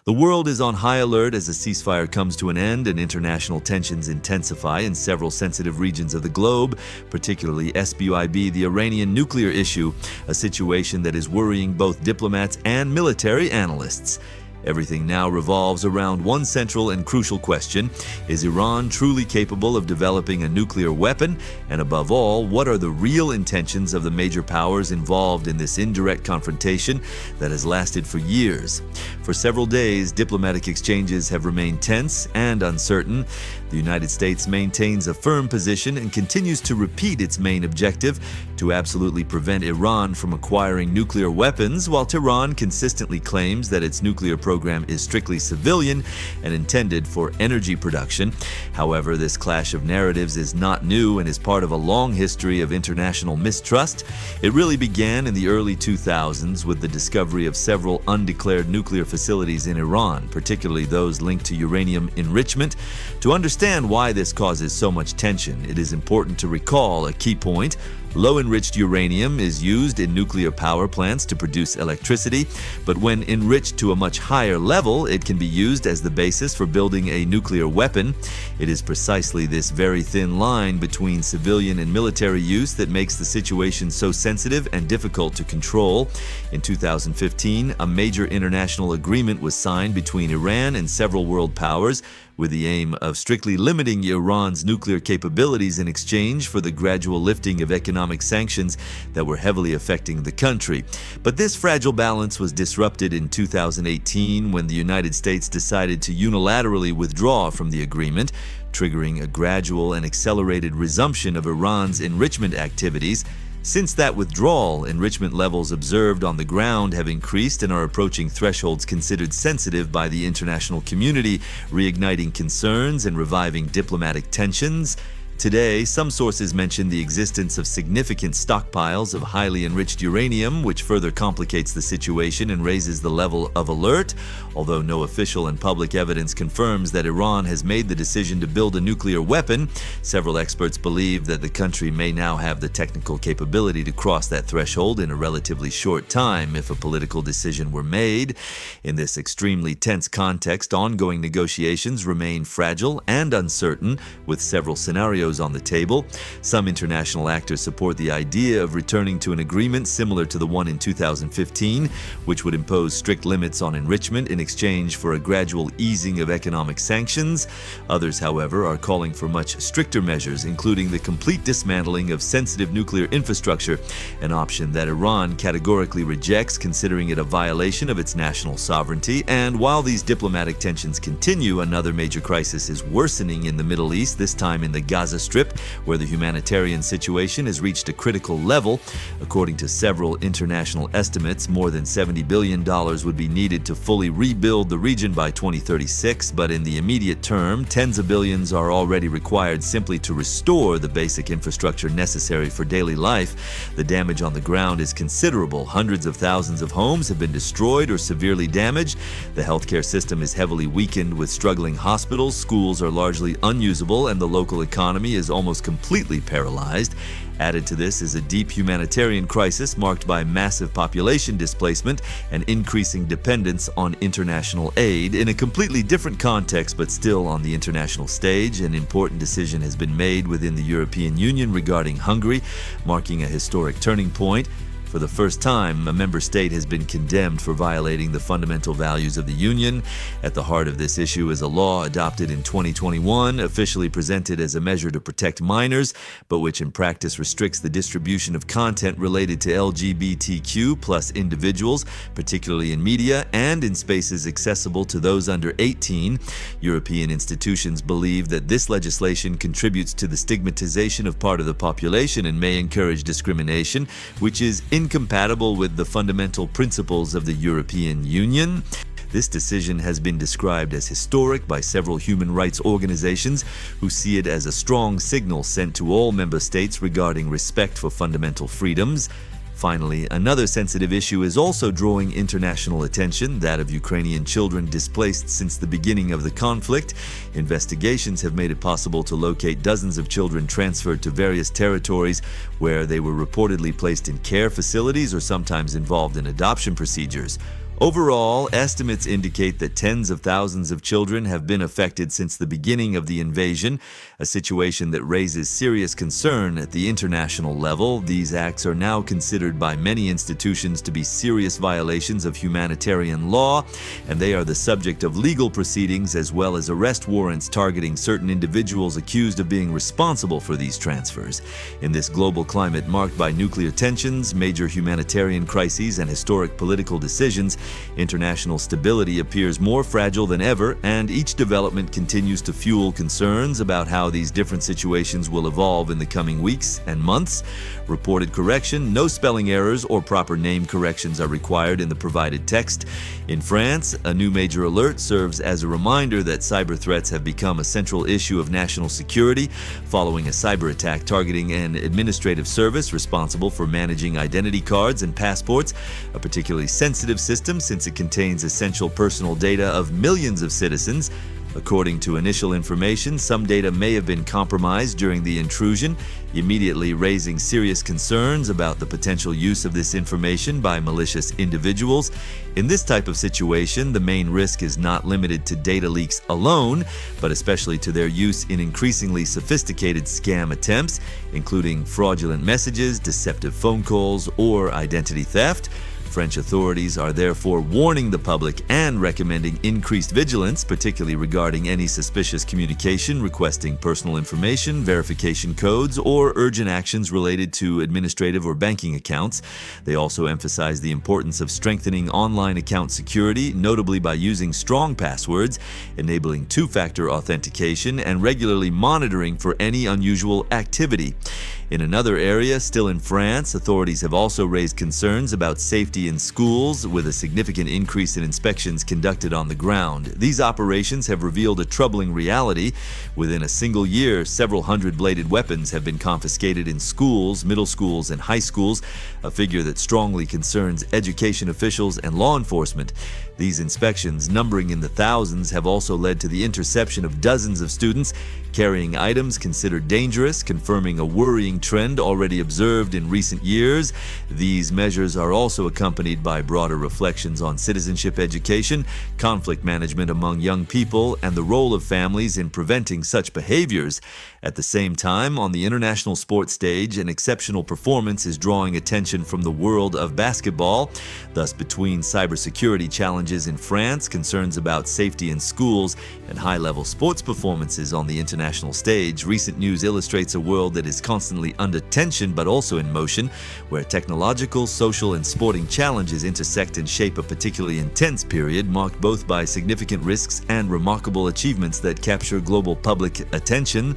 The world is on high alert as the ceasefire comes to an end and international tensions intensify in several sensitive regions of the globe, particularly SBIB, the Iranian nuclear issue, a situation that is worrying both diplomats and military analysts. Everything now revolves around one central and crucial question: is Iran truly capable of developing a nuclear weapon? And above all, what are the real intentions of the major powers involved in this indirect confrontation that has lasted for years? For several days, diplomatic exchanges have remained tense and uncertain. The United States maintains a firm position and continues to repeat its main objective: to absolutely prevent Iran from acquiring nuclear weapons, while Tehran consistently claims that its nuclear program is strictly civilian and intended for energy production. However, this clash of narratives is not new and is part of a long history of international mistrust. It really began in the early 2000s with the discovery of several undeclared nuclear facilities in Iran, particularly those linked to uranium enrichment. To understand why this causes so much tension, it is important to recall a key point. Low-enriched uranium is used in nuclear power plants to produce electricity, but when enriched to a much higher level, it can be used as the basis for building a nuclear weapon. It is precisely this very thin line between civilian and military use that makes the situation so sensitive and difficult to control. In 2015, a major international agreement was signed between Iran and several world powers, with the aim of strictly limiting Iran's nuclear capabilities in exchange for the gradual lifting of economic sanctions that were heavily affecting the country. But this fragile balance was disrupted in 2018 when the United States decided to unilaterally withdraw from the agreement, triggering a gradual and accelerated resumption of Iran's enrichment activities. Since that withdrawal, enrichment levels observed on the ground have increased and are approaching thresholds considered sensitive by the international community, reigniting concerns and reviving diplomatic tensions. Today, some sources mention the existence of significant stockpiles of highly enriched uranium, which further complicates the situation and raises the level of alert. Although no official and public evidence confirms that Iran has made the decision to build a nuclear weapon, several experts believe that the country may now have the technical capability to cross that threshold in a relatively short time if a political decision were made. In this extremely tense context, ongoing negotiations remain fragile and uncertain, with several scenarios on the table. Some international actors support the idea of returning to an agreement similar to the one in 2015, which would impose strict limits on enrichment in exchange for a gradual easing of economic sanctions. Others, however, are calling for much stricter measures, including the complete dismantling of sensitive nuclear infrastructure, an option that Iran categorically rejects, considering it a violation of its national sovereignty. And while these diplomatic tensions continue, another major crisis is worsening in the Middle East, this time in the Gaza Strip, where the humanitarian situation has reached a critical level. According to several international estimates, more than $70 billion would be needed to fully rebuild the region by 2036, but in the immediate term, tens of billions are already required simply to restore the basic infrastructure necessary for daily life. The damage on the ground is considerable. Hundreds of thousands of homes have been destroyed or severely damaged. The healthcare system is heavily weakened, with struggling hospitals, schools are largely unusable, and the local economy is almost completely paralyzed. Added to this is a deep humanitarian crisis marked by massive population displacement and increasing dependence on international aid. In a completely different context, but still on the international stage, an important decision has been made within the European Union regarding Hungary, marking a historic turning point. For the first time, a member state has been condemned for violating the fundamental values of the Union. At the heart of this issue is a law adopted in 2021, officially presented as a measure to protect minors, but which in practice restricts the distribution of content related to LGBTQ plus individuals, particularly in media and in spaces accessible to those under 18. European institutions believe that this legislation contributes to the stigmatization of part of the population and may encourage discrimination, which is incompatible with the fundamental principles of the European Union. This decision has been described as historic by several human rights organizations, who see it as a strong signal sent to all member states regarding respect for fundamental freedoms. Finally, another sensitive issue is also drawing international attention, that of Ukrainian children displaced since the beginning of the conflict. Investigations have made it possible to locate dozens of children transferred to various territories where they were reportedly placed in care facilities or sometimes involved in adoption procedures. Overall, estimates indicate that tens of thousands of children have been affected since the beginning of the invasion, a situation that raises serious concern at the international level. These acts are now considered by many institutions to be serious violations of humanitarian law, and they are the subject of legal proceedings as well as arrest warrants targeting certain individuals accused of being responsible for these transfers. In this global climate marked by nuclear tensions, major humanitarian crises, and historic political decisions, international stability appears more fragile than ever, and each development continues to fuel concerns about how these different situations will evolve in the coming weeks and months. Reported correction: no spelling errors or proper name corrections are required in the provided text. In France, a new major alert serves as a reminder that cyber threats have become a central issue of national security, following a cyber attack targeting an administrative service responsible for managing identity cards and passports, a particularly sensitive system since it contains essential personal data of millions of citizens. According to initial information, some data may have been compromised during the intrusion, immediately raising serious concerns about the potential use of this information by malicious individuals. In this type of situation, the main risk is not limited to data leaks alone, but especially to their use in increasingly sophisticated scam attempts, including fraudulent messages, deceptive phone calls, or identity theft. French authorities are therefore warning the public and recommending increased vigilance, particularly regarding any suspicious communication requesting personal information, verification codes, or urgent actions related to administrative or banking accounts. They also emphasize the importance of strengthening online account security, notably by using strong passwords, enabling two-factor authentication, and regularly monitoring for any unusual activity. In another area, still in France, authorities have also raised concerns about safety in schools, with a significant increase in inspections conducted on the ground. These operations have revealed a troubling reality. Within a single year, several hundred bladed weapons have been confiscated in schools, middle schools, and high schools, a figure that strongly concerns education officials and law enforcement. These inspections, numbering in the thousands, have also led to the interception of dozens of students carrying items considered dangerous, confirming a worrying trend already observed in recent years. These measures are also accompanied by broader reflections on citizenship education, conflict management among young people, and the role of families in preventing such behaviors. At the same time, on the international sports stage, an exceptional performance is drawing attention from the world of basketball. Thus, between cybersecurity challenges in France, concerns about safety in schools, and high-level sports performances on the international stage, recent news illustrates a world that is constantly under tension but also in motion, where technological, social, and sporting challenges intersect and shape a particularly intense period marked both by significant risks and remarkable achievements that capture global public attention.